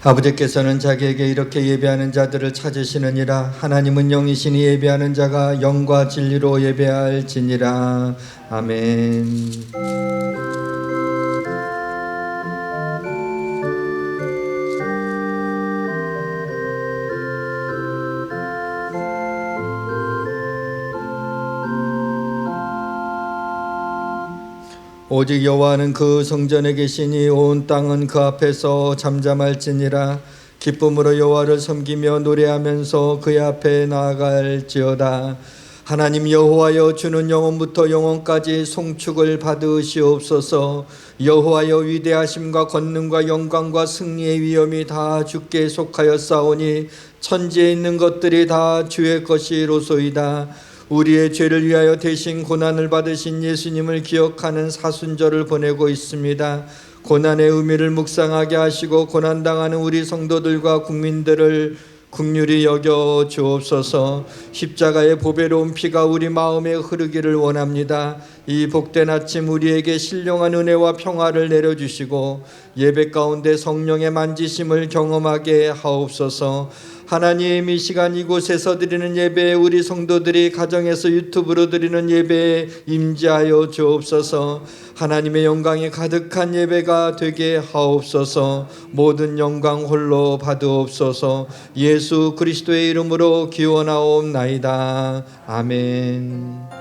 아버지께서는 자기에게 이렇게 예배하는 자들을 찾으시느니라. 하나님은 영이시니 예배하는 자가 영과 진리로 예배할지니라. 아멘. 오직 여호와는 그 성전에 계시니 온 땅은 그 앞에서 잠잠할지니라. 기쁨으로 여호와를 섬기며 노래하면서 그의 앞에 나아갈지어다. 하나님 여호와여, 주는 영원부터 영원까지 송축을 받으시옵소서. 여호와여, 위대하심과 권능과 영광과 승리의 위엄이 다 주께 속하였사오니 천지에 있는 것들이 다 주의 것이로소이다. 우리의 죄를 위하여 대신 고난을 받으신 예수님을 기억하는 사순절을 보내고 있습니다. 고난의 의미를 묵상하게 하시고 고난당하는 우리 성도들과 국민들을 긍휼히 여겨 주옵소서. 십자가의 보배로운 피가 우리 마음에 흐르기를 원합니다. 이 복된 아침 우리에게 신령한 은혜와 평화를 내려주시고 예배 가운데 성령의 만지심을 경험하게 하옵소서. 하나님, 이 시간 이곳에서 드리는 예배에 우리 성도들이 가정에서 유튜브로 드리는 예배에 임재하여 주옵소서. 하나님의 영광이 가득한 예배가 되게 하옵소서. 모든 영광 홀로 받으옵소서. 예수 그리스도의 이름으로 기원하옵나이다. 아멘.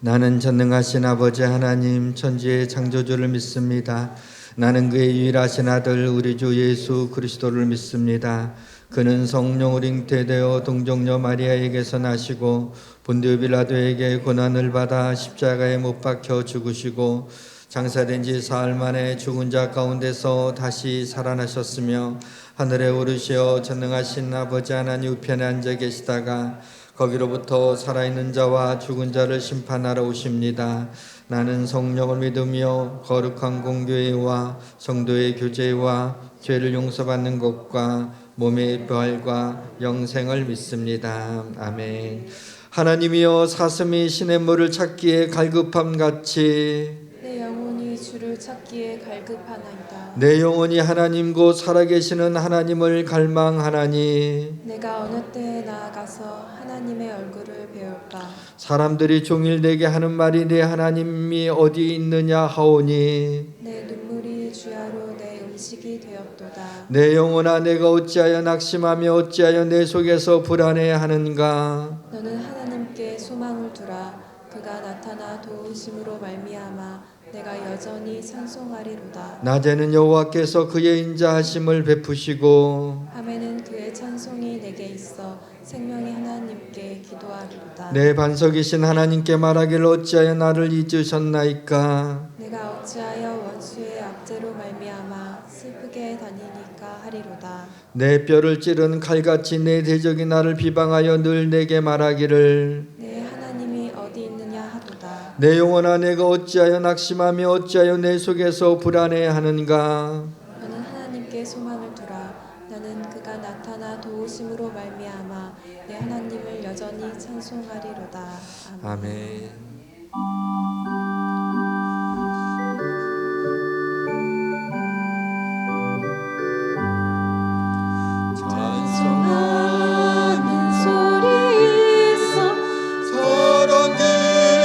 나는 전능하신 아버지 하나님 천지의 창조주를 믿습니다. 나는 그의 유일하신 아들 우리 주 예수 그리스도를 믿습니다. 그는 성령으로 잉태되어 동정녀 마리아에게서 나시고 본디오 빌라도에게 고난을 받아 십자가에 못 박혀 죽으시고 장사된 지 사흘 만에 죽은 자 가운데서 다시 살아나셨으며 하늘에 오르시어 전능하신 아버지 하나님 우편에 앉아 계시다가 거기로부터 살아있는 자와 죽은 자를 심판하러 오십니다. 나는 성령을 믿으며 거룩한 공교회와 성도의 교제와 죄를 용서받는 것과 몸의 부활과 영생을 믿습니다. 아멘. 하나님이여, 사슴이 시냇물을 찾기에 갈급함같이 내 영혼이 주를 찾기에 갈급하나이다. 내 영혼이 하나님 곧 살아계시는 하나님을 갈망하나니 내가 어느 때에 나아가서 하나님의 얼굴을 배울까. 사람들이 종일 내게 하는 말이 내 하나님이 어디 있느냐 하오니 내 눈물이 주야로 내 음식이 되었도다. 내 영혼아, 내가 어찌하여 낙심하며 어찌하여 내 속에서 불안해하는가. 너는 하나님께 소망을 두라. 그가 나타나 도우심으로 말미암아 내가 여전히 찬송하리로다. 낮에는 여호와께서 그의 인자하심을 베푸시고 밤에는 그의 찬송이 내게 있어 생명의 하나님께 기도하리로다. 내 반석이신 하나님께 말하기를 어찌하여 나를 잊으셨나이까. 내가 어찌하여 원수의 압제로 말미암아 슬프게 다니니까 하리로다. 내 뼈를 찌른 칼같이 내 대적이 나를 비방하여 늘 내게 말하기를 내 하나님이 어디 있느냐 하도다. 내 영혼아, 내가 어찌하여 낙심하며 어찌하여 내 속에서 불안해하는가. 너는 하나님께 소망을 두라. 나는 그가 나타나 도우심으로 말미암아 내 하나님을 여전히 찬송하리로다. 아멘. 아멘. 찬송하는 소리 있어 사랑의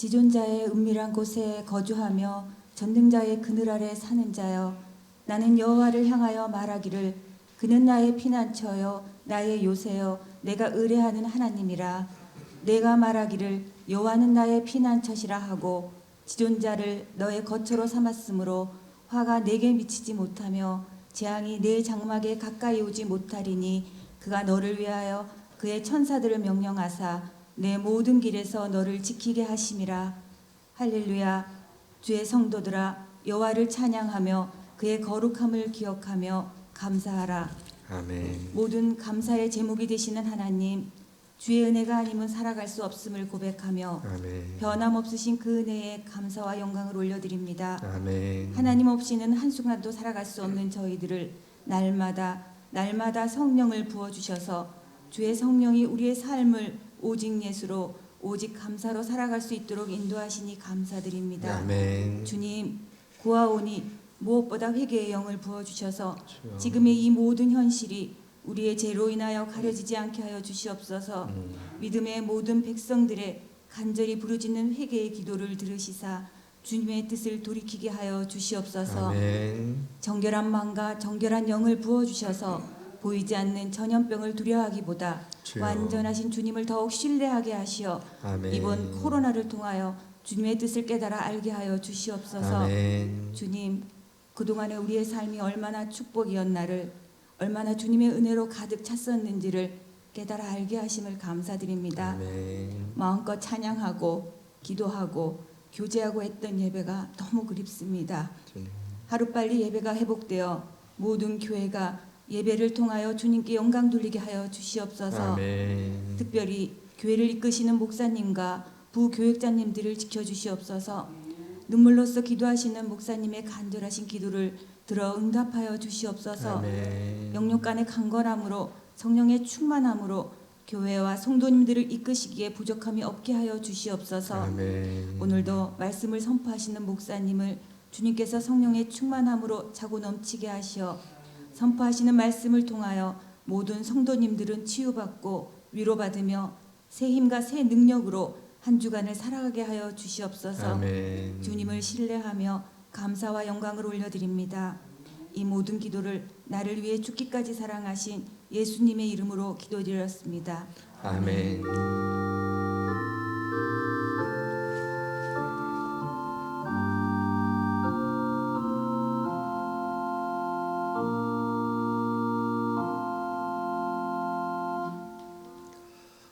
지존자의 은밀한 곳에 거주하며 전능자의 그늘 아래 사는 자여, 나는 여호와를 향하여 말하기를 그는 나의 피난처요 나의 요새요 내가 의뢰하는 하나님이라. 내가 말하기를 여호와는 나의 피난처시라 하고 지존자를 너의 거처로 삼았으므로 화가 내게 미치지 못하며 재앙이 내 장막에 가까이 오지 못하리니 그가 너를 위하여 그의 천사들을 명령하사 내 모든 길에서 너를 지키게 하심이라. 할렐루야. 주의 성도들아 여호와를 찬양하며 그의 거룩함을 기억하며 감사하라. 아멘. 모든 감사의 제목이 되시는 하나님, 주의 은혜가 아니면 살아갈 수 없음을 고백하며 아멘. 변함없으신 그 은혜에 감사와 영광을 올려드립니다. 아멘. 하나님 없이는 한순간도 살아갈 수 없는 저희들을 날마다 성령을 부어주셔서 주의 성령이 우리의 삶을 오직 예수로 오직 감사로 살아갈 수 있도록 인도하시니 감사드립니다. 아멘. 주님, 구하오니 무엇보다 회개의 영을 부어주셔서 주여. 지금의 이 모든 현실이 우리의 죄로 인하여 가려지지 않게 하여 주시옵소서. 믿음의 모든 백성들의 간절히 부르짖는 회개의 기도를 들으시사 주님의 뜻을 돌이키게 하여 주시옵소서. 아멘. 정결한 마음과 정결한 영을 부어주셔서 보이지 않는 전염병을 두려워하기보다 주여. 완전하신 주님을 더욱 신뢰하게 하시어 아멘. 이번 코로나를 통하여 주님의 뜻을 깨달아 알게 하여 주시옵소서. 아멘. 주님, 그동안에 우리의 삶이 얼마나 축복이었나를, 얼마나 주님의 은혜로 가득 찼었는지를 깨달아 알게 하심을 감사드립니다. 아멘. 마음껏 찬양하고 기도하고 교제하고 했던 예배가 너무 그립습니다. 주님. 하루빨리 예배가 회복되어 모든 교회가 예배를 통하여 주님께 영광 돌리게 하여 주시옵소서. 아멘. 특별히 교회를 이끄시는 목사님과 부교역자님들을 지켜주시옵소서. 눈물로써 기도하시는 목사님의 간절하신 기도를 들어 응답하여 주시옵소서. 아멘. 영육간의 강건함으로 성령의 충만함으로 교회와 성도님들을 이끄시기에 부족함이 없게 하여 주시옵소서. 아멘. 오늘도 말씀을 선포하시는 목사님을 주님께서 성령의 충만함으로 차고 넘치게 하시어 선포하시는 말씀을 통하여 모든 성도님들은 치유받고 위로받으며 새 힘과 새 능력으로 한 주간을 살아가게 하여 주시옵소서. 아멘. 주님을 신뢰하며 감사와 영광을 올려드립니다. 이 모든 기도를 나를 위해 죽기까지 사랑하신 예수님의 이름으로 기도드렸습니다. 아멘.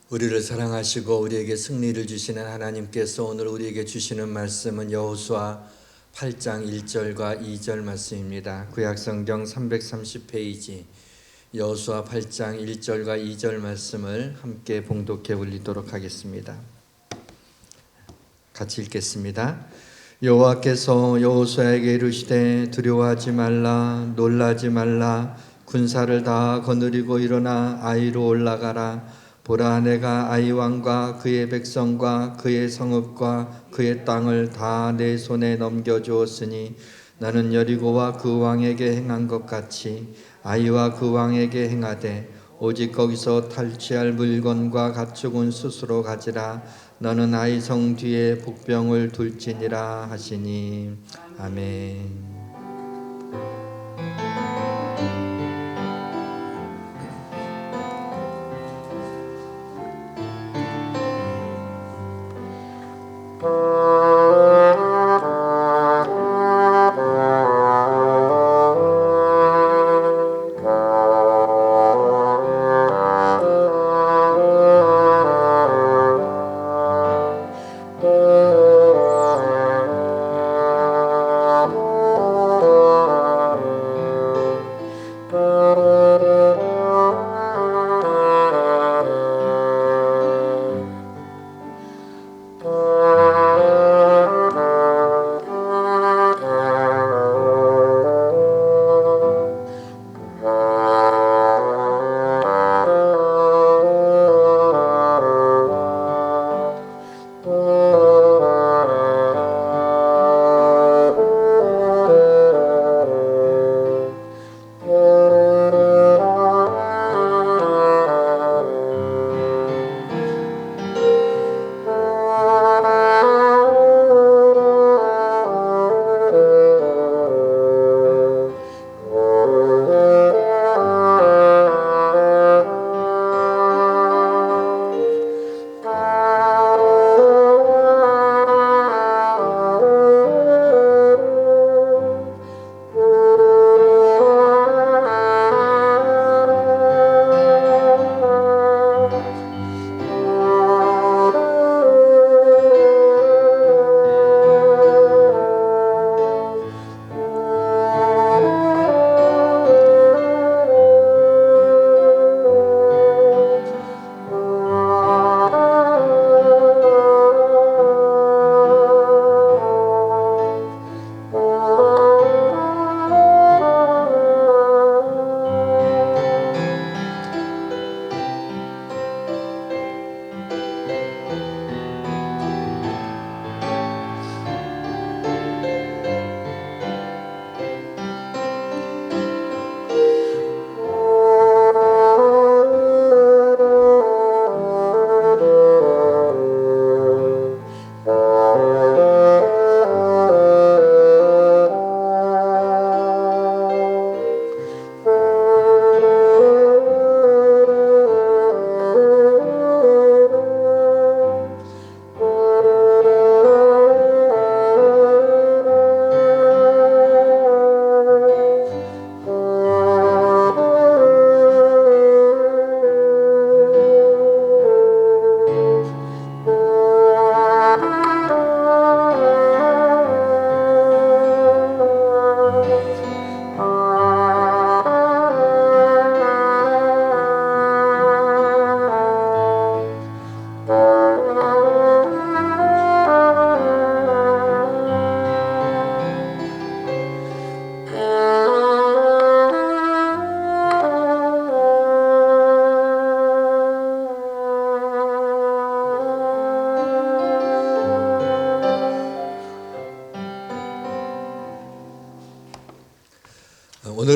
우리를 사랑하시고 우리에게 승리를 주시는 하나님께서 오늘 우리에게 주시는 말씀은 여호수아 8장 1절과 2절 말씀입니다. 구약성경 330페이지 여호수아 8장 1절과 2절 말씀을 함께 봉독해 올리도록 하겠습니다. 같이 읽겠습니다. 여호와께서 여호수아에게 이르시되 두려워하지 말라 놀라지 말라 군사를 다 거느리고 일어나 아이로 올라가라. 보라 내가 아이 왕과 그의 백성과 그의 성읍과 그의 땅을 다 내 손에 넘겨주었으니 나는 여리고와 그 왕에게 행한 것 같이 아이와 그 왕에게 행하되 오직 거기서 탈취할 물건과 가축은 스스로 가지라. 너는 아이 성 뒤에 복병을 둘지니라 하시니. 아멘.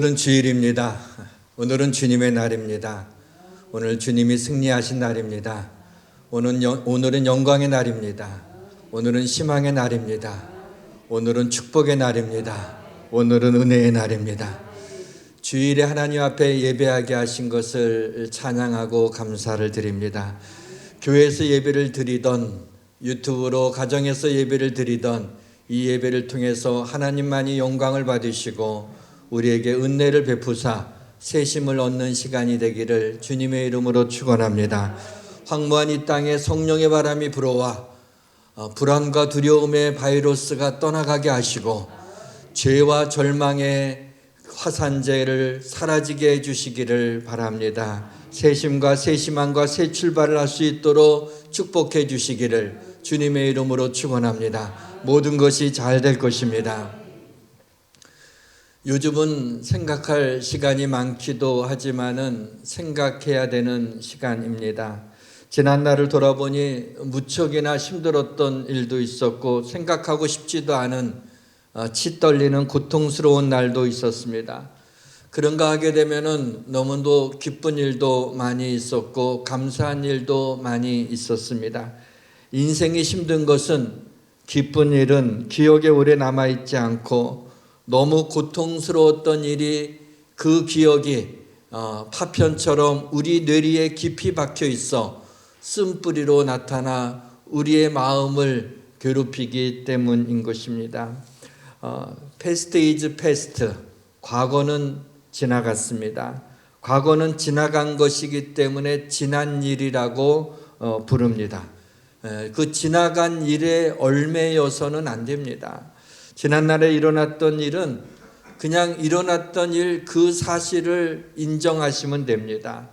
오늘은 주일입니다. 오늘은 주님의 날입니다. 오늘 주님이 승리하신 날입니다. 오늘은 영광의 날입니다. 오늘은 희망의 날입니다. 오늘은 축복의 날입니다. 오늘은 은혜의 날입니다. 주일에 하나님 앞에 예배하게 하신 것을 찬양하고 감사를 드립니다. 교회에서 예배를 드리던, 유튜브로 가정에서 예배를 드리던 이 예배를 통해서 하나님만이 영광을 받으시고 우리에게 은혜를 베푸사 세심을 얻는 시간이 되기를 주님의 이름으로 축원합니다. 황무한 이 땅에 성령의 바람이 불어와 불안과 두려움의 바이러스가 떠나가게 하시고 죄와 절망의 화산재를 사라지게 해주시기를 바랍니다. 세심과 세심함과 새 출발을 할 수 있도록 축복해 주시기를 주님의 이름으로 축원합니다. 모든 것이 잘 될 것입니다. 요즘은 생각할 시간이 많기도 하지만은 생각해야 되는 시간입니다. 지난 날을 돌아보니 무척이나 힘들었던 일도 있었고 생각하고 싶지도 않은 치 떨리는 고통스러운 날도 있었습니다. 그런가 하게 되면은 너무도 기쁜 일도 많이 있었고 감사한 일도 많이 있었습니다. 인생이 힘든 것은 기쁜 일은 기억에 오래 남아있지 않고 너무 고통스러웠던 일이 그 기억이 파편처럼 우리 뇌리에 깊이 박혀 있어 쓴뿌리로 나타나 우리의 마음을 괴롭히기 때문인 것입니다. Past is past. 과거는 지나갔습니다. 과거는 지나간 것이기 때문에 지난 일이라고 부릅니다. 그 지나간 일에 얽매여서는 안 됩니다. 지난날에 일어났던 일은 그냥 일어났던 일 그 사실을 인정하시면 됩니다.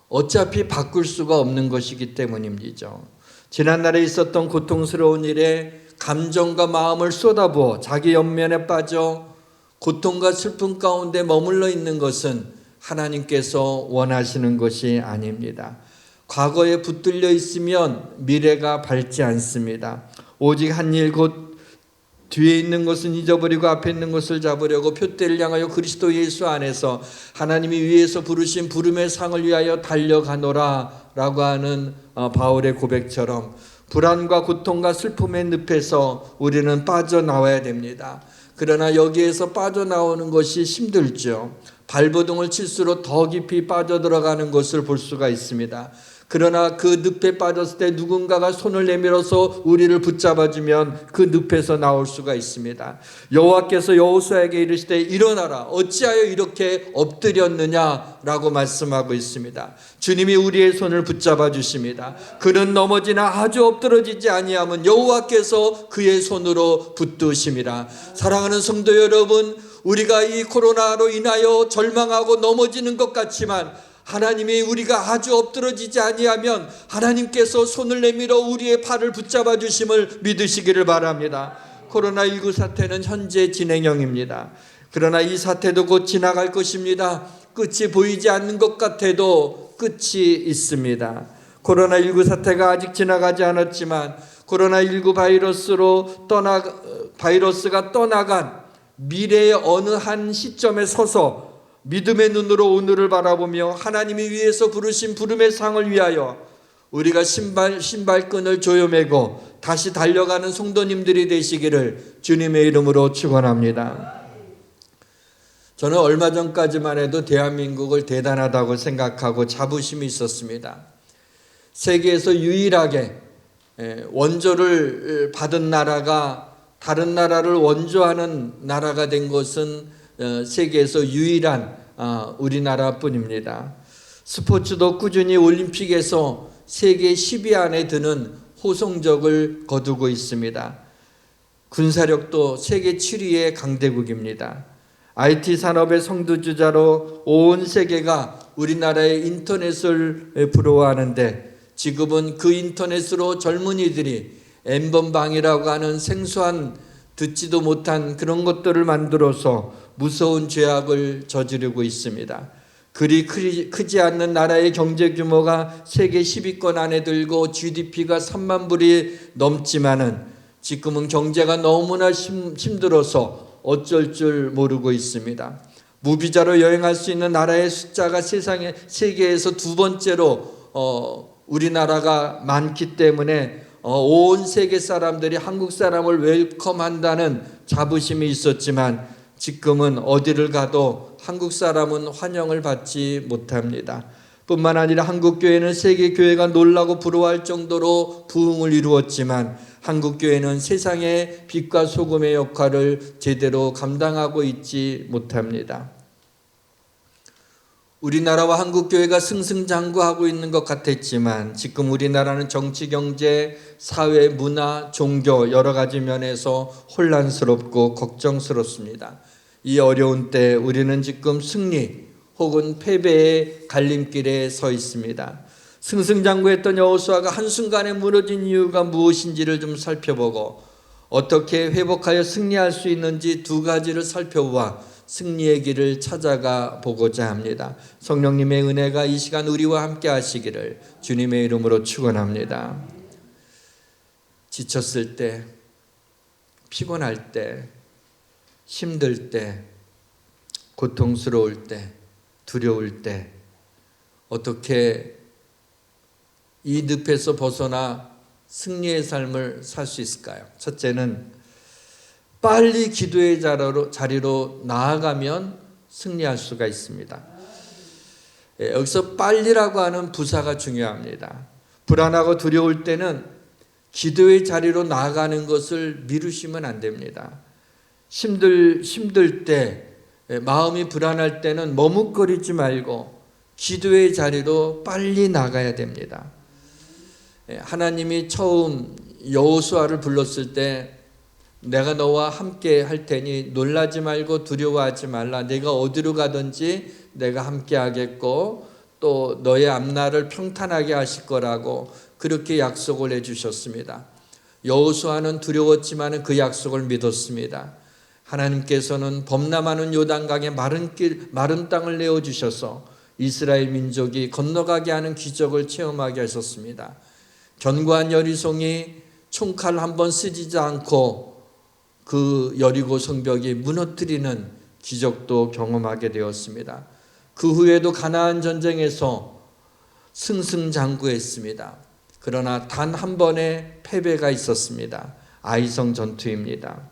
어차피 바꿀 수가 없는 것이기 때문이죠. 지난날에 있었던 고통스러운 일에 감정과 마음을 쏟아부어 자기 연면에 빠져 고통과 슬픔 가운데 머물러 있는 것은 하나님께서 원하시는 것이 아닙니다. 과거에 붙들려 있으면 미래가 밝지 않습니다. 오직 한 일 곧 뒤에 있는 것은 잊어버리고 앞에 있는 것을 잡으려고 표대를 향하여 그리스도 예수 안에서 하나님이 위에서 부르신 부름의 상을 위하여 달려가노라 라고 하는 바울의 고백처럼 불안과 고통과 슬픔의 늪에서 우리는 빠져나와야 됩니다. 그러나 여기에서 빠져나오는 것이 힘들죠. 발버둥을 칠수록 더 깊이 빠져들어가는 것을 볼 수가 있습니다. 그러나 그 늪에 빠졌을 때 누군가가 손을 내밀어서 우리를 붙잡아주면 그 늪에서 나올 수가 있습니다. 여호와께서 여호수아에게 이르시되 일어나라 어찌하여 이렇게 엎드렸느냐라고 말씀하고 있습니다. 주님이 우리의 손을 붙잡아 주십니다. 그는 넘어지나 아주 엎드러지지 아니함은 여호와께서 그의 손으로 붙드심이라. 사랑하는 성도 여러분, 우리가 이 코로나로 인하여 절망하고 넘어지는 것 같지만 하나님이 우리가 아주 엎드러지지 아니하면 하나님께서 손을 내밀어 우리의 팔을 붙잡아 주심을 믿으시기를 바랍니다. 코로나19 사태는 현재 진행형입니다. 그러나 이 사태도 곧 지나갈 것입니다. 끝이 보이지 않는 것 같아도 끝이 있습니다. 코로나19 사태가 아직 지나가지 않았지만 코로나19 바이러스가 떠나간 미래의 어느 한 시점에 서서 믿음의 눈으로 오늘을 바라보며 하나님이 위에서 부르신 부름의 상을 위하여 우리가 신발끈을 조여매고 다시 달려가는 성도님들이 되시기를 주님의 이름으로 축원합니다. 저는 얼마 전까지만 해도 대한민국을 대단하다고 생각하고 자부심이 있었습니다. 세계에서 유일하게 원조를 받은 나라가 다른 나라를 원조하는 나라가 된 것은 세계에서 유일한 우리나라뿐입니다. 스포츠도 꾸준히 올림픽에서 세계 10위 안에 드는 호성적을 거두고 있습니다. 군사력도 세계 7위의 강대국입니다. IT 산업의 선두주자로 온 세계가 우리나라의 인터넷을 부러워하는데 지금은 그 인터넷으로 젊은이들이 N번방이라고 하는 생소한 듣지도 못한 그런 것들을 만들어서 무서운 죄악을 저지르고 있습니다. 그리 크지 않는 나라의 경제 규모가 세계 10위권 안에 들고 GDP가 3만 불이 넘지만은 지금은 경제가 너무나 힘들어서 어쩔 줄 모르고 있습니다. 무비자로 여행할 수 있는 나라의 숫자가 세계에서 두 번째로 우리나라가 많기 때문에 온 세계 사람들이 한국 사람을 웰컴한다는 자부심이 있었지만 지금은 어디를 가도 한국 사람은 환영을 받지 못합니다. 뿐만 아니라 한국교회는 세계교회가 놀라고 부러워할 정도로 부흥을 이루었지만 한국교회는 세상의 빛과 소금의 역할을 제대로 감당하고 있지 못합니다. 우리나라와 한국교회가 승승장구하고 있는 것 같았지만 지금 우리나라는 정치, 경제, 사회, 문화, 종교 여러 가지 면에서 혼란스럽고 걱정스럽습니다. 이 어려운 때 우리는 지금 승리 혹은 패배의 갈림길에 서 있습니다. 승승장구했던 여호수아가 한순간에 무너진 이유가 무엇인지를 좀 살펴보고 어떻게 회복하여 승리할 수 있는지 두 가지를 살펴보아 승리의 길을 찾아가 보고자 합니다. 성령님의 은혜가 이 시간 우리와 함께 하시기를 주님의 이름으로 축원합니다. 지쳤을 때, 피곤할 때, 힘들 때, 고통스러울 때, 두려울 때 어떻게 이 늪에서 벗어나 승리의 삶을 살 수 있을까요? 첫째는 빨리 기도의 자리로 나아가면 승리할 수가 있습니다. 여기서 빨리라고 하는 부사가 중요합니다. 불안하고 두려울 때는 기도의 자리로 나아가는 것을 미루시면 안 됩니다. 힘들 때, 마음이 불안할 때는 머뭇거리지 말고 기도의 자리로 빨리 나가야 됩니다. 하나님이 처음 여호수아를 불렀을 때 내가 너와 함께 할 테니 놀라지 말고 두려워하지 말라. 내가 어디로 가든지 내가 함께 하겠고 또 너의 앞날을 평탄하게 하실 거라고 그렇게 약속을 해주셨습니다. 여호수아는 두려웠지만 그 약속을 믿었습니다. 하나님께서는 범람하는 요단강에 마른 땅을 내어주셔서 이스라엘 민족이 건너가게 하는 기적을 체험하게 하셨습니다. 견고한 여리송이 총칼 한 번 쓰지지 않고 그 여리고 성벽이 무너뜨리는 기적도 경험하게 되었습니다. 그 후에도 가나안 전쟁에서 승승장구했습니다. 그러나 단 한 번의 패배가 있었습니다. 아이성 전투입니다.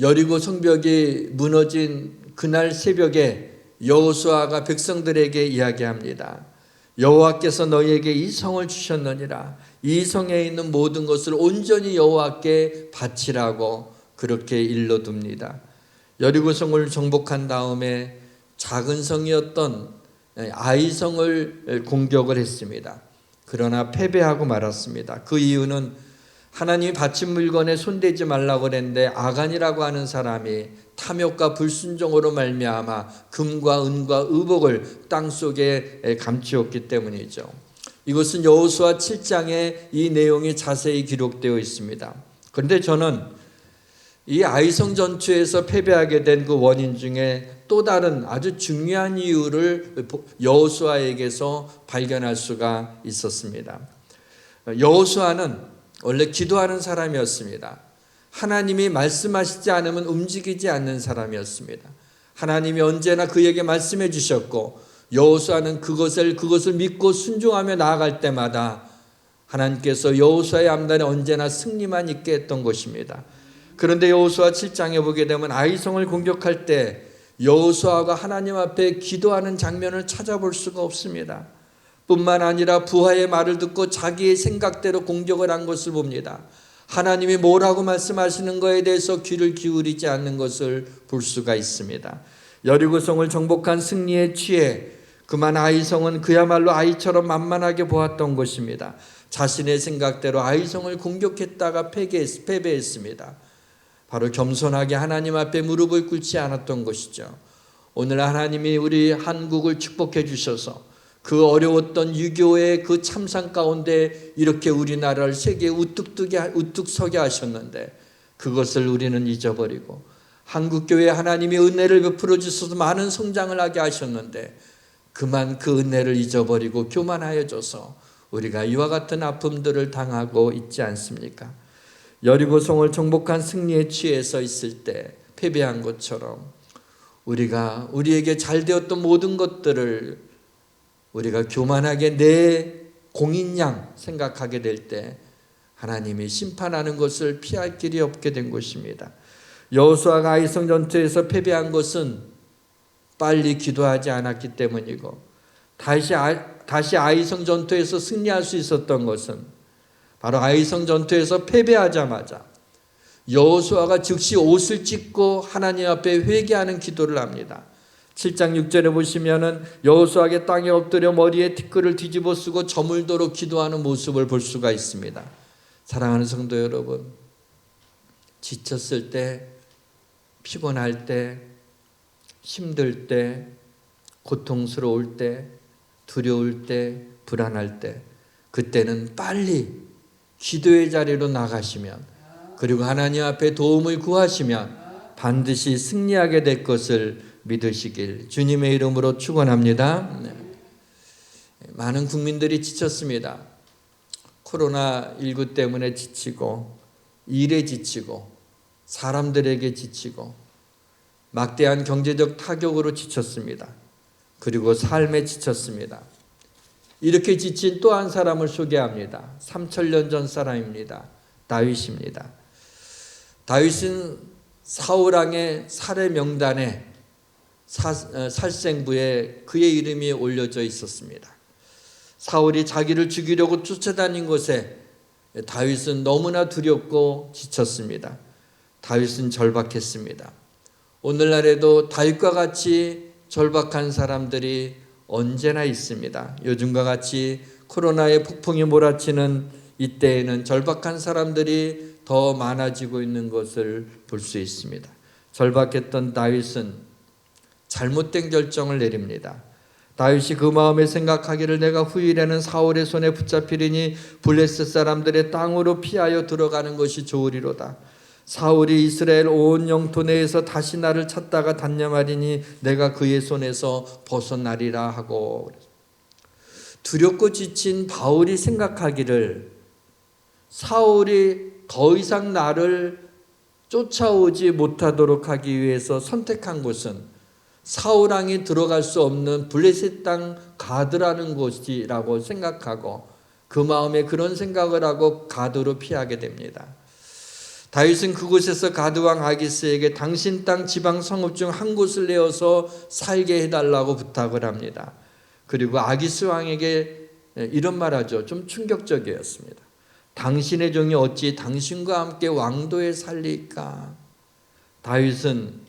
여리고 성벽이 무너진 그날 새벽에 여호수아가 백성들에게 이야기합니다. 여호와께서 너희에게 이 성을 주셨느니라. 이 성에 있는 모든 것을 온전히 여호와께 바치라고 그렇게 일러둡니다. 여리고성을 정복한 다음에 작은 성이었던 아이성을 공격을 했습니다. 그러나 패배하고 말았습니다. 그 이유는 하나님이 바친 물건에 손대지 말라고 그랬는데 아간이라고 하는 사람이 탐욕과 불순종으로 말미암아 금과 은과 의복을 땅속에 감추었기 때문이죠. 이것은 여호수아 7장에 이 내용이 자세히 기록되어 있습니다. 그런데 저는 이 아이성 전투에서 패배하게 된 그 원인 중에 또 다른 아주 중요한 이유를 여호수아에게서 발견할 수가 있었습니다. 여호수아는 원래 기도하는 사람이었습니다. 하나님이 말씀하시지 않으면 움직이지 않는 사람이었습니다. 하나님이 언제나 그에게 말씀해 주셨고 여호수아는 그것을 믿고 순종하며 나아갈 때마다 하나님께서 여호수아의 앞날에 언제나 승리만 있게 했던 것입니다. 그런데 여호수아 7장에 보게 되면 아이성을 공격할 때 여호수아가 하나님 앞에 기도하는 장면을 찾아볼 수가 없습니다. 뿐만 아니라 부하의 말을 듣고 자기의 생각대로 공격을 한 것을 봅니다. 하나님이 뭐라고 말씀하시는 것에 대해서 귀를 기울이지 않는 것을 볼 수가 있습니다. 여리고성을 정복한 승리에 취해 그만 아이성은 그야말로 아이처럼 만만하게 보았던 것입니다. 자신의 생각대로 아이성을 공격했다가 패배했습니다. 바로 겸손하게 하나님 앞에 무릎을 꿇지 않았던 것이죠. 오늘 하나님이 우리 한국을 축복해 주셔서 그 어려웠던 유교의 그 참상 가운데 이렇게 우리나라를 세계에 우뚝 서게 하셨는데 그것을 우리는 잊어버리고 한국교회에 하나님이 은혜를 베풀어 주셔서 많은 성장을 하게 하셨는데 그만 그 은혜를 잊어버리고 교만하여져서 우리가 이와 같은 아픔들을 당하고 있지 않습니까? 여리고성을 정복한 승리에 취해서 있을 때 패배한 것처럼 우리가 우리에게 잘 되었던 모든 것들을 우리가 교만하게 내 공인 양 생각하게 될 때 하나님이 심판하는 것을 피할 길이 없게 된 것입니다. 여호수아가 아이성 전투에서 패배한 것은 빨리 기도하지 않았기 때문이고 다시 아이성 전투에서 승리할 수 있었던 것은 바로 아이성 전투에서 패배하자마자 여호수아가 즉시 옷을 찢고 하나님 앞에 회개하는 기도를 합니다. 7장 6절에 보시면은 여호수아가 땅에 엎드려 머리에 티끌을 뒤집어 쓰고 저물도록 기도하는 모습을 볼 수가 있습니다. 사랑하는 성도 여러분, 지쳤을 때, 피곤할 때, 힘들 때, 고통스러울 때, 두려울 때, 불안할 때, 그때는 빨리 기도의 자리로 나가시면, 그리고 하나님 앞에 도움을 구하시면 반드시 승리하게 될 것을 믿으시길 주님의 이름으로 축원합니다. 많은 국민들이 지쳤습니다. 코로나19 때문에 지치고, 일에 지치고, 사람들에게 지치고, 막대한 경제적 타격으로 지쳤습니다. 그리고 삶에 지쳤습니다. 이렇게 지친 또 한 사람을 소개합니다. 3000년 전 사람입니다. 다윗입니다. 다윗은 사울왕의 살해 명단에 살생부에 그의 이름이 올려져 있었습니다. 사울이 자기를 죽이려고 쫓아다닌 것에 다윗은 너무나 두렵고 지쳤습니다. 다윗은 절박했습니다. 오늘날에도 다윗과 같이 절박한 사람들이 언제나 있습니다. 요즘과 같이 코로나의 폭풍이 몰아치는 이때에는 절박한 사람들이 더 많아지고 있는 것을 볼 수 있습니다. 절박했던 다윗은 잘못된 결정을 내립니다. 다윗이 그 마음에 생각하기를 내가 후일에는 사울의 손에 붙잡히리니 블레셋 사람들의 땅으로 피하여 들어가는 것이 좋으리로다. 사울이 이스라엘 온 영토 내에서 다시 나를 찾다가 단념하리니 내가 그의 손에서 벗어나리라 하고, 두렵고 지친 바울이 생각하기를 사울이 더 이상 나를 쫓아오지 못하도록 하기 위해서 선택한 곳은 사울왕이 들어갈 수 없는 블레셋 땅 가드라는 곳이라고 생각하고 그 마음에 그런 생각을 하고 가드로 피하게 됩니다. 다윗은 그곳에서 가드왕 아기스에게 당신 땅 지방 성읍 중 한 곳을 내어서 살게 해달라고 부탁을 합니다. 그리고 아기스 왕에게 이런 말하죠. 좀 충격적이었습니다. 당신의 종이 어찌 당신과 함께 왕도에 살리까? 다윗은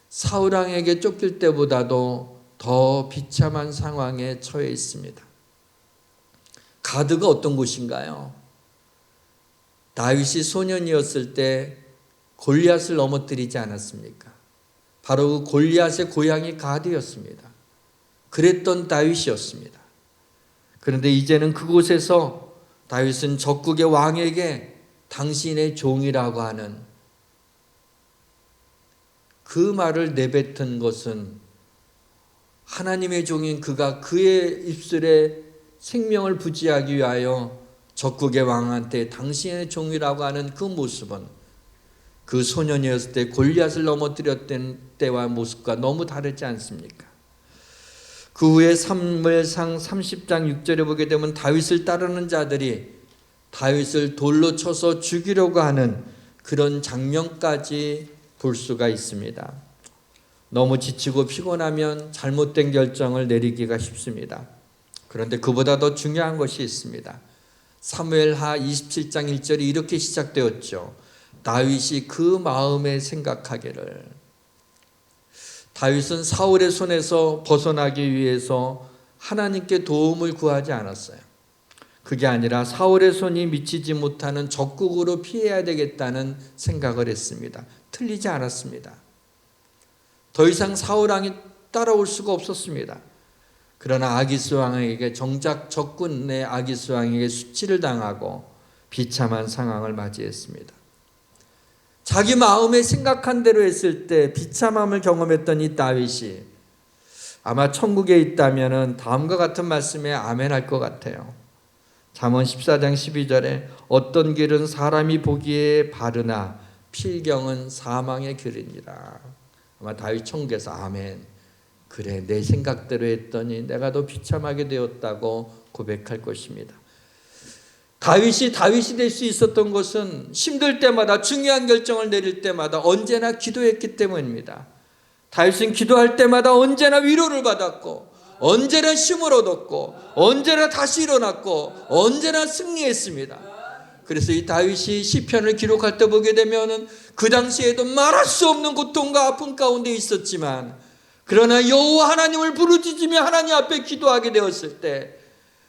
사울왕에게 쫓길 때보다도 더 비참한 상황에 처해 있습니다. 가드가 어떤 곳인가요? 다윗이 소년이었을 때 골리앗을 넘어뜨리지 않았습니까? 바로 그 골리앗의 고향이 가드였습니다. 그랬던 다윗이었습니다. 그런데 이제는 그곳에서 다윗은 적국의 왕에게 당신의 종이라고 하는 그 말을 내뱉은 것은 하나님의 종인 그가 그의 입술에 생명을 부지하기 위하여 적국의 왕한테 당신의 종이라고 하는 그 모습은 그 소년이었을 때 골리앗을 넘어뜨렸던 때와 모습과 너무 다르지 않습니까? 그 후에 사무엘상 30장 6절에 보게 되면 다윗을 따르는 자들이 다윗을 돌로 쳐서 죽이려고 하는 그런 장면까지 볼 수가 있습니다. 너무 지치고 피곤하면 잘못된 결정을 내리기가 쉽습니다. 그런데 그보다 더 중요한 것이 있습니다. 사무엘하 27장 1절이 이렇게 시작되었죠. 다윗이 그 마음에 생각하기를, 다윗은 사울의 손에서 벗어나기 위해서 하나님께 도움을 구하지 않았어요. 그게 아니라 사울의 손이 미치지 못하는 적국으로 피해야 되겠다는 생각을 했습니다. 틀리지 않았습니다. 더 이상 사울왕이 따라올 수가 없었습니다. 그러나 아기스 왕에게 정작 적군의 아기스 왕에게 수치를 당하고 비참한 상황을 맞이했습니다. 자기 마음에 생각한 대로 했을 때 비참함을 경험했던 이 다윗이 아마 천국에 있다면 다음과 같은 말씀에 아멘할 것 같아요. 잠언 14장 12절에 어떤 길은 사람이 보기에 바르나 필경은 사망의 길이니라. 아마 다윗 청구에서 아멘, 그래 내 생각대로 했더니 내가 더 비참하게 되었다고 고백할 것입니다. 다윗이 될 수 있었던 것은 힘들 때마다, 중요한 결정을 내릴 때마다 언제나 기도했기 때문입니다. 다윗은 기도할 때마다 언제나 위로를 받았고, 언제나 힘을 얻었고, 언제나 다시 일어났고, 언제나 승리했습니다. 그래서 이 다윗이 시편을 기록할 때 보게 되면은 그 당시에도 말할 수 없는 고통과 아픔 가운데 있었지만, 그러나 여호와 하나님을 부르짖으며 하나님 앞에 기도하게 되었을 때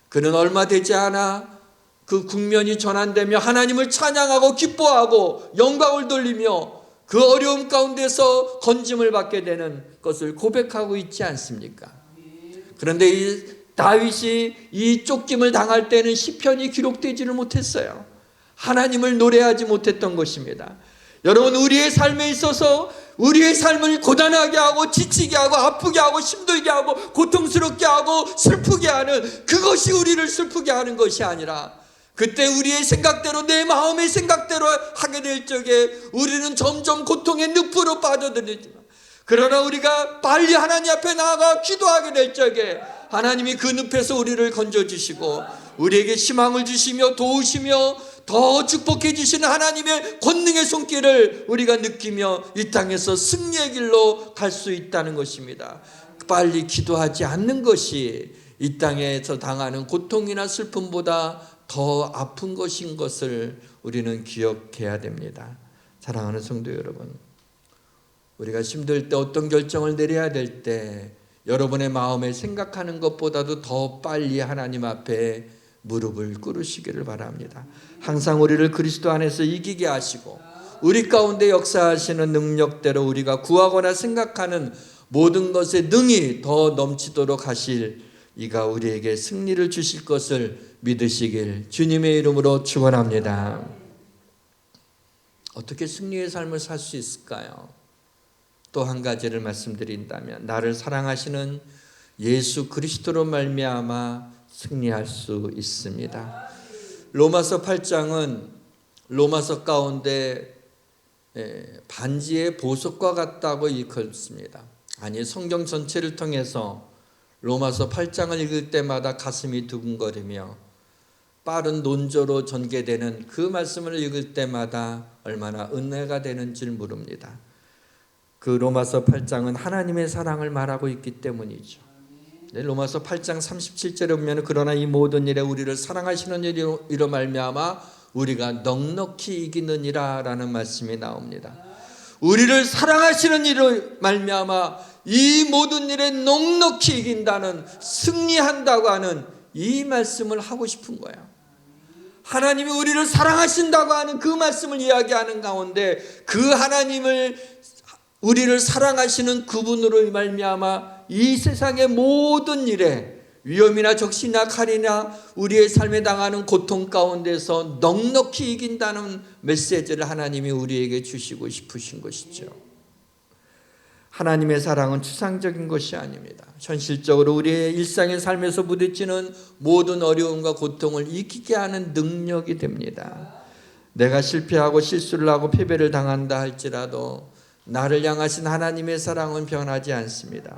그는 얼마 되지 않아 그 국면이 전환되며 하나님을 찬양하고 기뻐하고 영광을 돌리며 그 어려움 가운데서 건짐을 받게 되는 것을 고백하고 있지 않습니까? 그런데 이 다윗이 이 쫓김을 당할 때는 시편이 기록되지를 못했어요. 하나님을 노래하지 못했던 것입니다. 여러분, 우리의 삶에 있어서 우리의 삶을 고단하게 하고 지치게 하고 아프게 하고 힘들게 하고 고통스럽게 하고 슬프게 하는, 그것이 우리를 슬프게 하는 것이 아니라 그때 우리의 생각대로, 내 마음의 생각대로 하게 될 적에 우리는 점점 고통의 늪으로 빠져들지만, 그러나 우리가 빨리 하나님 앞에 나아가 기도하게 될 적에 하나님이 그 늪에서 우리를 건져주시고 우리에게 희망을 주시며 도우시며 더 축복해 주시는 하나님의 권능의 손길을 우리가 느끼며 이 땅에서 승리의 길로 갈 수 있다는 것입니다. 빨리 기도하지 않는 것이 이 땅에서 당하는 고통이나 슬픔보다 더 아픈 것인 것을 우리는 기억해야 됩니다. 사랑하는 성도 여러분, 우리가 힘들 때, 어떤 결정을 내려야 될 때 여러분의 마음에 생각하는 것보다도 더 빨리 하나님 앞에 무릎을 꿇으시기를 바랍니다. 항상 우리를 그리스도 안에서 이기게 하시고 우리 가운데 역사하시는 능력대로 우리가 구하거나 생각하는 모든 것에 능히 더 넘치도록 하실 이가 우리에게 승리를 주실 것을 믿으시길 주님의 이름으로 축원합니다. 어떻게 승리의 삶을 살 수 있을까요? 또 한 가지를 말씀드린다면, 나를 사랑하시는 예수 그리스도로 말미암아 승리할 수 있습니다. 로마서 8장은 로마서 가운데 반지의 보석과 같다고 일컬습니다. 아니, 성경 전체를 통해서 로마서 8장을 읽을 때마다 가슴이 두근거리며 빠른 논조로 전개되는 그 말씀을 읽을 때마다 얼마나 은혜가 되는지 모릅니다. 그 로마서 8장은 하나님의 사랑을 말하고 있기 때문이죠. 로마서 8장 37절에 보면 그러나 이 모든 일에 우리를 사랑하시는 이로 말미암아 우리가 넉넉히 이기느니라 라는 말씀이 나옵니다. 우리를 사랑하시는 이로 말미암아 이 모든 일에 넉넉히 이긴다는, 승리한다고 하는 이 말씀을 하고 싶은 거예요. 하나님이 우리를 사랑하신다고 하는 그 말씀을 이야기하는 가운데 그 하나님을, 우리를 사랑하시는 그분으로 말미암아 이 세상의 모든 일에 위험이나 적시나 칼이나 우리의 삶에 당하는 고통 가운데서 넉넉히 이긴다는 메시지를 하나님이 우리에게 주시고 싶으신 것이죠. 하나님의 사랑은 추상적인 것이 아닙니다. 현실적으로 우리의 일상의 삶에서 부딪히는 모든 어려움과 고통을 이기게 하는 능력이 됩니다. 내가 실패하고 실수를 하고 패배를 당한다 할지라도 나를 향하신 하나님의 사랑은 변하지 않습니다.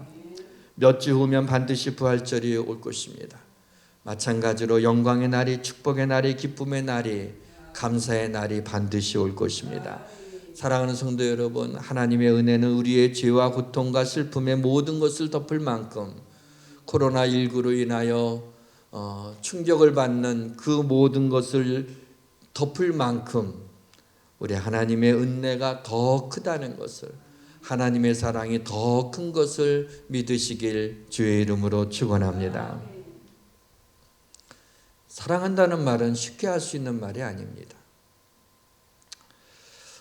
몇 주 후면 반드시 부활절이 올 것입니다. 마찬가지로 영광의 날이, 축복의 날이, 기쁨의 날이, 감사의 날이 반드시 올 것입니다. 사랑하는 성도 여러분, 하나님의 은혜는 우리의 죄와 고통과 슬픔의 모든 것을 덮을 만큼, 코로나19로 인하여 충격을 받는 그 모든 것을 덮을 만큼 우리 하나님의 은혜가 더 크다는 것을, 하나님의 사랑이 더 큰 것을 믿으시길 주의 이름으로 축원합니다. 사랑한다는 말은 쉽게 할 수 있는 말이 아닙니다.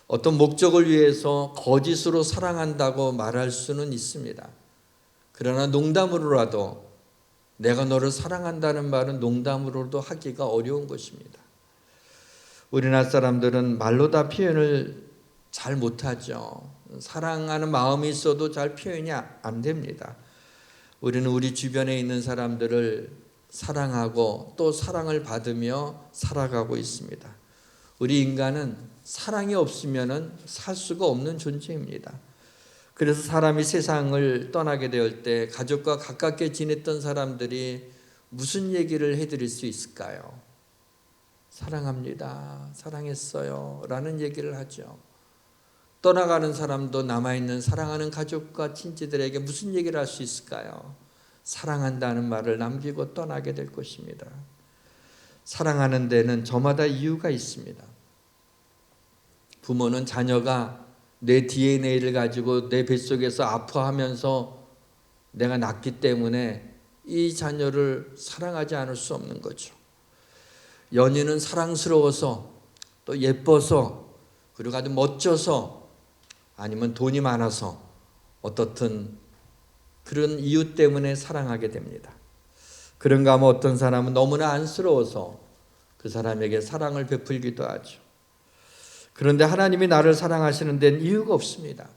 어떤 목적을 위해서 거짓으로 사랑한다고 말할 수는 있습니다. 그러나 농담으로라도 내가 너를 사랑한다는 말은 농담으로도 하기가 어려운 것입니다. 우리나라 사람들은 말로 다 표현을 잘 못하죠. 사랑하는 마음이 있어도 잘 표현이 안 됩니다. 우리는 우리 주변에 있는 사람들을 사랑하고 또 사랑을 받으며 살아가고 있습니다. 우리 인간은 사랑이 없으면 살 수가 없는 존재입니다. 그래서 사람이 세상을 떠나게 될 때 가족과 가깝게 지냈던 사람들이 무슨 얘기를 해드릴 수 있을까요? 사랑합니다, 사랑했어요 라는 얘기를 하죠. 떠나가는 사람도 남아있는 사랑하는 가족과 친지들에게 무슨 얘기를 할 수 있을까요? 사랑한다는 말을 남기고 떠나게 될 것입니다. 사랑하는 데는 저마다 이유가 있습니다. 부모는 자녀가 내 DNA를 가지고 내 뱃속에서 아파하면서 내가 낳기 때문에 이 자녀를 사랑하지 않을 수 없는 거죠. 연인은 사랑스러워서 또 예뻐서 그리고 아주 멋져서 아니면 돈이 많아서 어떻든 그런 이유 때문에 사랑하게 됩니다. 그런가 하면 어떤 사람은 너무나 안쓰러워서 그 사람에게 사랑을 베풀기도 하죠. 그런데 하나님이 나를 사랑하시는 데는 이유가 없습니다.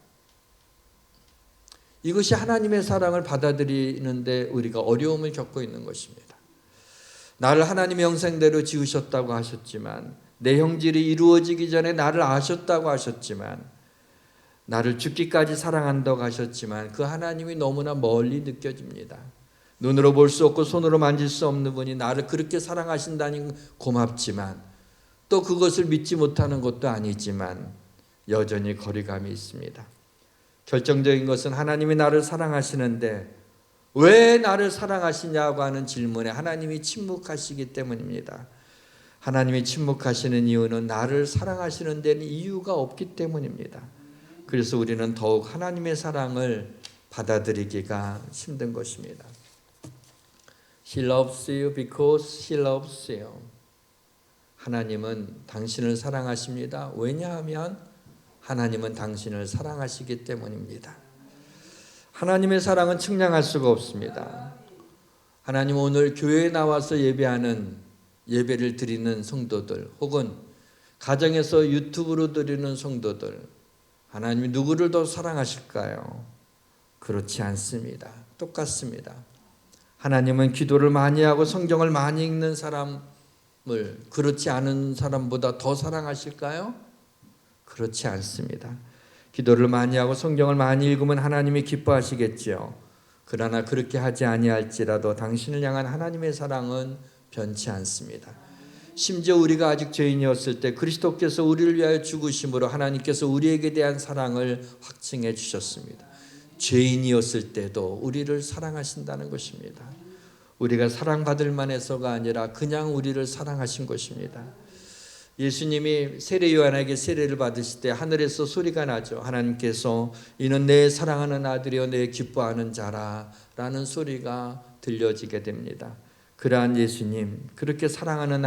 이것이 하나님의 사랑을 받아들이는데 우리가 어려움을 겪고 있는 것입니다. 나를 하나님의 형상대로 지으셨다고 하셨지만, 내 형질이 이루어지기 전에 나를 아셨다고 하셨지만, 나를 죽기까지 사랑한다고 하셨지만 그 하나님이 너무나 멀리 느껴집니다. 눈으로 볼 수 없고 손으로 만질 수 없는 분이 나를 그렇게 사랑하신다니 고맙지만 또 그것을 믿지 못하는 것도 아니지만 여전히 거리감이 있습니다. 결정적인 것은 하나님이 나를 사랑하시는데 왜 나를 사랑하시냐고 하는 질문에 하나님이 침묵하시기 때문입니다. 하나님이 침묵하시는 이유는 나를 사랑하시는 데는 이유가 없기 때문입니다. 그래서 우리는 더욱 하나님의 사랑을 받아들이기가 힘든 것입니다. He loves you because He loves you. 하나님은 당신을 사랑하십니다. 왜냐하면 하나님은 당신을 사랑하시기 때문입니다. 하나님의 사랑은 측량할 수가 없습니다. 하나님 오늘 교회에 나와서 예배하는 예배를 드리는 성도들 혹은 가정에서 유튜브로 드리는 성도들, 하나님이 누구를 더 사랑하실까요? 그렇지 않습니다. 똑같습니다. 하나님은 기도를 많이 하고 성경을 많이 읽는 사람을 그렇지 않은 사람보다 더 사랑하실까요? 그렇지 않습니다. 기도를 많이 하고 성경을 많이 읽으면 하나님이 기뻐하시겠지요. 그러나 그렇게 하지 아니할지라도 당신을 향한 하나님의 사랑은 변치 않습니다. 심지어 우리가 아직 죄인이었을 때 그리스도께서 우리를 위하여 죽으심으로 하나님께서 우리에게 대한 사랑을 확증해 주셨습니다. 죄인이었을 때도 우리를 사랑하신다는 것입니다. 우리가 사랑받을 만해서가 아니라 그냥 우리를 사랑하신 것입니다. 예수님이 세례 요한에게 세례를 받으실 때 하늘에서 소리가 나죠. 하나님께서 이는 내 사랑하는 아들이요 내 기뻐하는 자라 라는 소리가 들려지게 됩니다. 그러한 예수님, 그렇게 사랑하는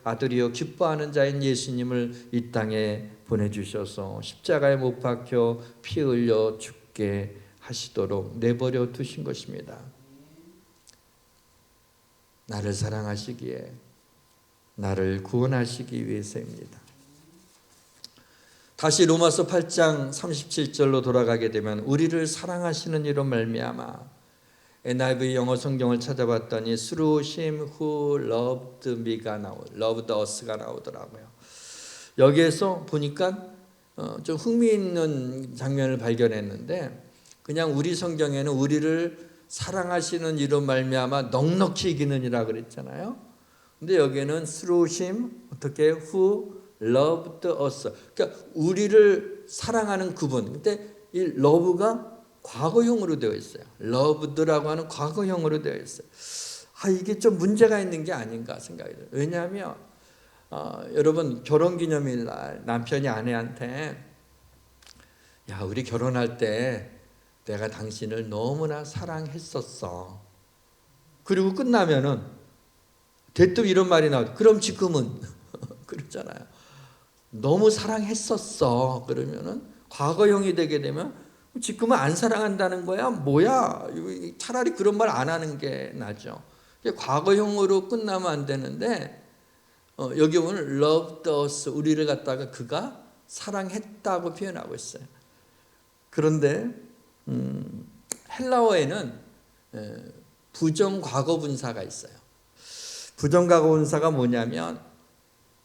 아들이요 기뻐하는 자인 예수님을 이 땅에 보내주셔서 십자가에 못 박혀 피 흘려 죽게 하시도록 내버려 두신 것입니다. 나를 사랑하시기에, 나를 구원하시기 위해서입니다. 다시 로마서 8장 37절로 돌아가게 되면 우리를 사랑하시는 이로 말미암아, NIV 영어 성경을 찾아봤더니 through him who loved me가 loved us가 나오더라고요. 여기에서 보니까 좀 흥미있는 장면을 발견했는데, 그냥 우리 성경에는 우리를 사랑하시는 이로 말미암아 넉넉히 이기는이라 그랬잖아요. 근데 여기에는 through him 어떻게 who loved us, 그러니까 우리를 사랑하는 그분. 근데 이 love가 과거형으로 되어 있어요. loved라고 하는 과거형으로 되어 있어요. 이게 좀 문제가 있는 게 아닌가 생각이 들어요. 왜냐하면 여러분 결혼기념일 날 남편이 아내한테 야 우리 결혼할 때 내가 당신을 너무나 사랑했었어. 그리고 끝나면은 대뜸 이런 말이 나오죠. 그럼 지금은 그렇잖아요. 너무 사랑했었어. 그러면은 과거형이 되게 되면 지금은 안 사랑한다는 거야? 뭐야? 차라리 그런 말 안 하는 게 낫죠. 과거형으로 끝나면 안 되는데 여기 보면 loved us, 우리를 갖다가 그가 사랑했다고 표현하고 있어요. 그런데 헬라어에는 부정 과거 분사가 있어요. 부정과거분사가 뭐냐면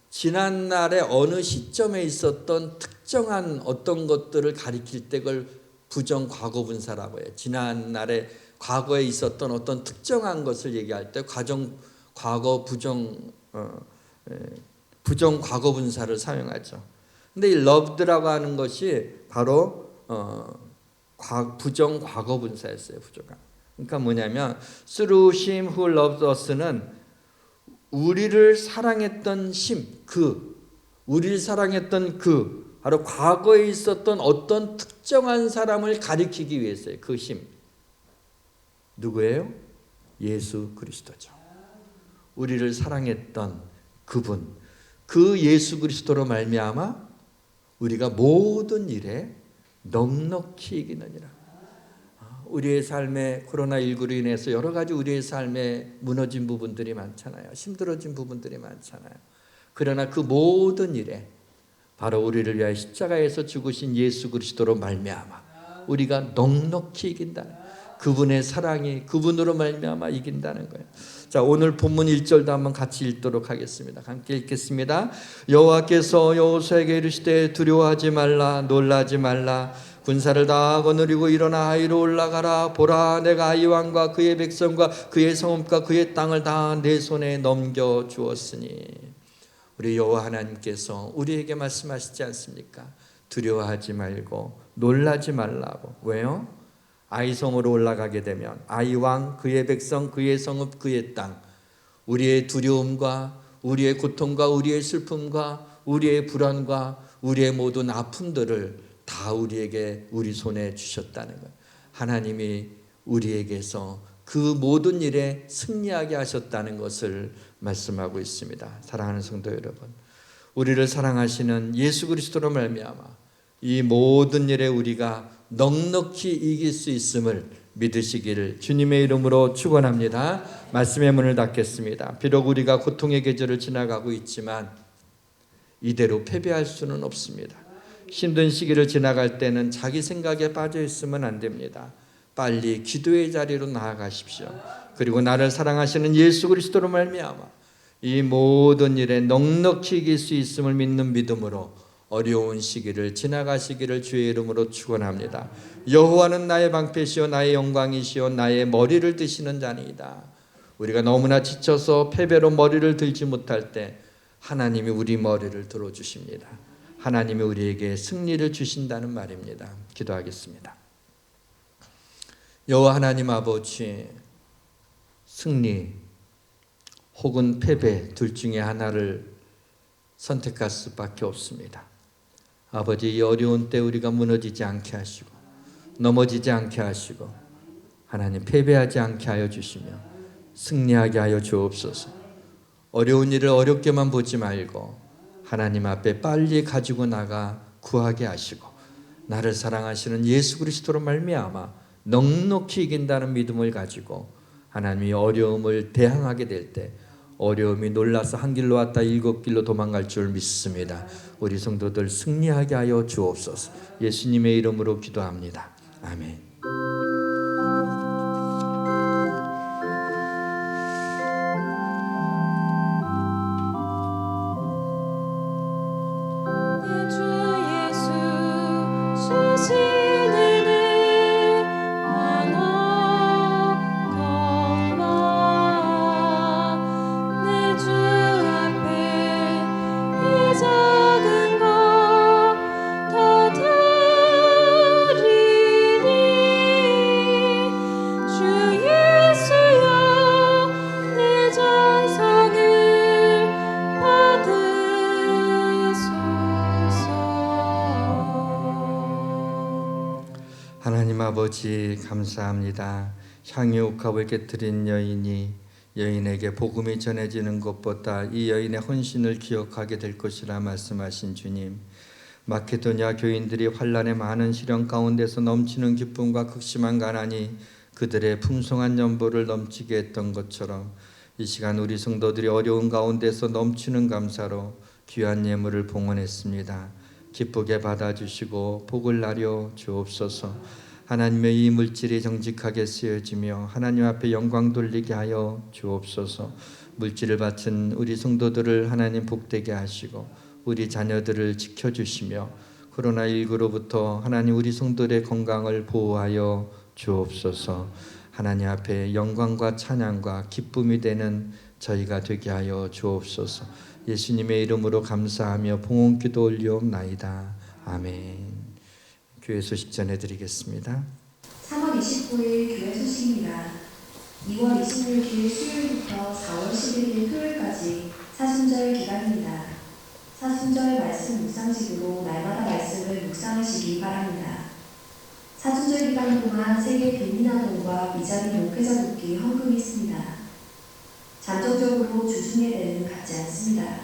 지난날의 어느 시점에 있었던 특정한 어떤 것들을 가리킬 때 그걸 부정과거분사라고 해요. 지난날에 과거에 있었던 어떤 특정한 것을 얘기할 때 부정과거분사를 사용하죠. 근데 이 loved라고 하는 것이 바로 부정과거분사였어요. 그러니까 뭐냐면 through him who loved us는 우리를 사랑했던 우리를 사랑했던 바로 과거에 있었던 어떤 특정한 사람을 가리키기 위해서요. 그 힘. 누구예요? 예수 그리스도죠. 우리를 사랑했던 그분, 그 예수 그리스도로 말미암아 우리가 모든 일에 넉넉히 이기느니라. 우리의 삶에 코로나19로 인해서 여러 가지 우리의 삶에 무너진 부분들이 많잖아요. 힘들어진 부분들이 많잖아요. 그러나 그 모든 일에 바로 우리를 위하여 십자가에서 죽으신 예수 그리스도로 말미암아 우리가 넉넉히 이긴다는, 그분의 사랑이 그분으로 말미암아 이긴다는 거예요. 자, 오늘 본문 1절도 한번 같이 읽도록 하겠습니다. 함께 읽겠습니다. 여호와께서 여호수아에게 이르시되 두려워하지 말라, 놀라지 말라. 군사를 다 거느리고 일어나 아이로 올라가라. 보라, 내가 아이 왕과 그의 백성과 그의 성읍과 그의 땅을 다 내 손에 넘겨 주었으니. 우리 여호와 하나님께서 우리에게 말씀하시지 않습니까? 두려워하지 말고 놀라지 말라고. 왜요? 아이 성으로 올라가게 되면 아이 왕, 그의 백성, 그의 성읍, 그의 땅, 우리의 두려움과 우리의 고통과 우리의 슬픔과 우리의 불안과 우리의 모든 아픔들을 다 우리에게 우리 손에 주셨다는 거예요. 하나님이 우리에게서 그 모든 일에 승리하게 하셨다는 것을 말씀하고 있습니다. 사랑하는 성도 여러분, 우리를 사랑하시는 예수 그리스도로 말미암아 이 모든 일에 우리가 넉넉히 이길 수 있음을 믿으시기를 주님의 이름으로 축원합니다. 말씀의 문을 닫겠습니다. 비록 우리가 고통의 계절을 지나가고 있지만 이대로 패배할 수는 없습니다. 힘든 시기를 지나갈 때는 자기 생각에 빠져 있으면 안 됩니다. 빨리 기도의 자리로 나아가십시오. 그리고 나를 사랑하시는 예수 그리스도로 말미암아 이 모든 일에 넉넉히 이길 수 있음을 믿는 믿음으로 어려운 시기를 지나가시기를 주의 이름으로 축원합니다. 여호와는 나의 방패시요 나의 영광이시요 나의 머리를 드시는 자니이다. 우리가 너무나 지쳐서 패배로 머리를 들지 못할 때 하나님이 우리 머리를 들어주십니다. 하나님이 우리에게 승리를 주신다는 말입니다. 기도하겠습니다. 여호와 하나님 아버지, 승리 혹은 패배 둘 중에 하나를 선택할 수밖에 없습니다. 아버지, 이 어려운 때 우리가 무너지지 않게 하시고 넘어지지 않게 하시고 하나님 패배하지 않게 하여 주시며 승리하게 하여 주옵소서. 어려운 일을 어렵게만 보지 말고 하나님 앞에 빨리 가지고 나가 구하게 하시고 나를 사랑하시는 예수 그리스도로 말미암아 넉넉히 이긴다는 믿음을 가지고 하나님이 어려움을 대항하게 될 때 어려움이 놀라서 한 길로 왔다 일곱 길로 도망갈 줄 믿습니다. 우리 성도들 승리하게 하여 주옵소서. 예수님의 이름으로 기도합니다. 아멘. 하나님 아버지 감사합니다. 향유옥합을 깨뜨린 여인이 여인에게 복음이 전해지는 것보다 이 여인의 헌신을 기억하게 될 것이라 말씀하신 주님, 마케도냐 교인들이 환난의 많은 시련 가운데서 넘치는 기쁨과 극심한 가난이 그들의 풍성한 연보를 넘치게 했던 것처럼 이 시간 우리 성도들이 어려운 가운데서 넘치는 감사로 귀한 예물을 봉헌했습니다. 기쁘게 받아주시고 복을 나려 주옵소서. 하나님의 이 물질이 정직하게 쓰여지며 하나님 앞에 영광 돌리게 하여 주옵소서. 물질을 바친 우리 성도들을 하나님 복되게 하시고 우리 자녀들을 지켜주시며 코로나19로부터 하나님 우리 성도들의 건강을 보호하여 주옵소서. 하나님 앞에 영광과 찬양과 기쁨이 되는 저희가 되게 하여 주옵소서. 예수님의 이름으로 감사하며 봉헌기도 올리옵나이다. 아멘. 교회 소식 전해드리겠습니다. 3월 29일 교회 소식입니다. 2월 26일 수요일부터 4월 11일 토요일까지 사순절 기간입니다. 사순절 말씀 묵상식으로 날마다 말씀을 묵상하시기 바랍니다. 사순절 기간 동안 세계 빈민아동과 미자리 목회자 돕기 헌금이 있습니다. 잠정적으로 주중예배는 갖지 않습니다.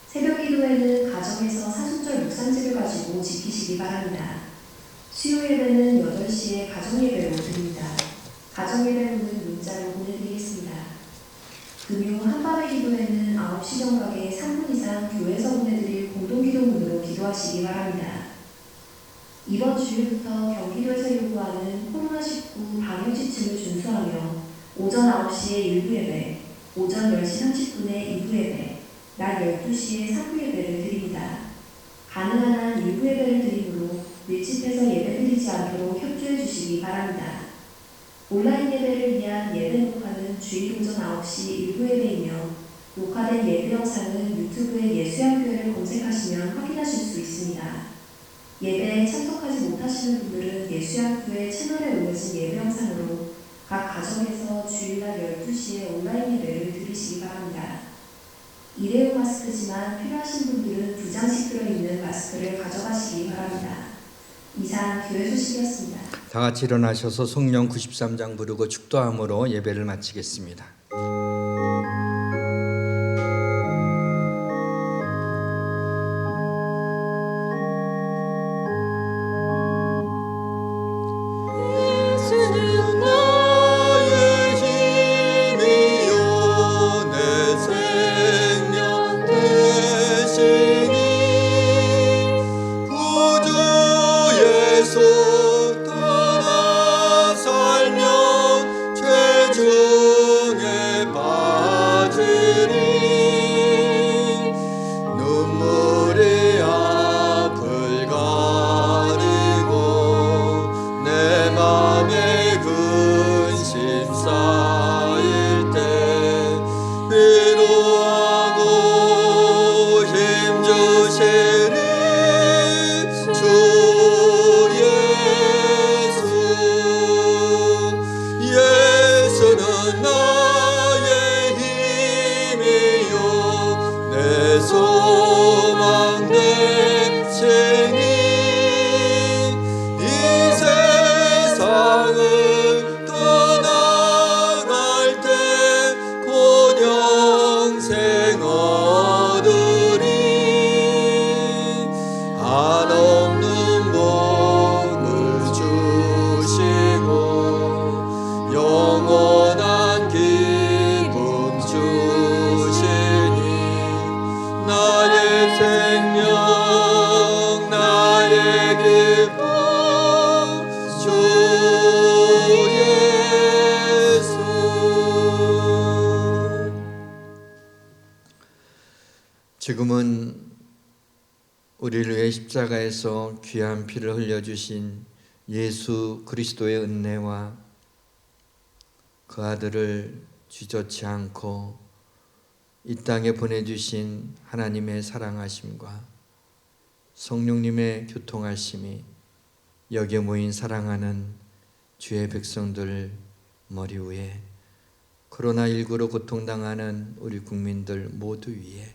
새벽 기도회는 가정에서 사순절 묵상집을 가지고 지키시기 바랍니다. 수요 예배는 8시에 가정예배로 드립니다. 가정예배로는 문자로 보내드리겠습니다. 금요 한밤의 기도회는 9시 정각에 3분 이상 교회에서 보내드릴 공동기도문으로 기도하시기 바랍니다. 이번 주일부터 경기도에서 요구하는 코로나19 방역지침을 준수하며 오전 9시에 1부 예배, 오전 10시 30분에 2부 예배, 낮 12시에 3부 예배를 드립니다. 가능한 한 1부 예배를 드리므로 밀집해서 예배드리지 않도록 협조해 주시기 바랍니다. 온라인 예배를 위한 예배 녹화는 주일 오전 9시 1부 예배이며 녹화된 예배 영상은 유튜브에 예수양교회를 검색하시면 확인하실 수 있습니다. 예배에 참석하지 못하시는 분들은 예수양교회 채널에 올려진 예배 영상으로 각 가정에서 주일날 12시에 온라인 예배를 드리시기 바랍니다. 일회용 마스크지만 필요하신 분들은 2장씩 들어있는 마스크를 가져가시기 바랍니다. 이상 교회 소식이었습니다. 다 같이 일어나셔서 성령 93장 부르고 축도함으로 예배를 마치겠습니다. 지금은 우리를 위해 십자가에서 귀한 피를 흘려주신 예수 그리스도의 은혜와 그 아들을 쥐젓지 않고 이 땅에 보내주신 하나님의 사랑하심과 성령님의 교통하심이 여기에 모인 사랑하는 주의 백성들 머리 위에 코로나19로 고통당하는 우리 국민들 모두 위에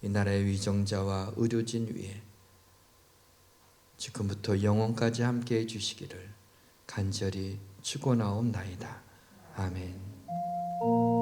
이 나라의 위정자와 의료진 위에 지금부터 영원까지 함께해 주시기를 간절히 축원하옵나이다. 아멘.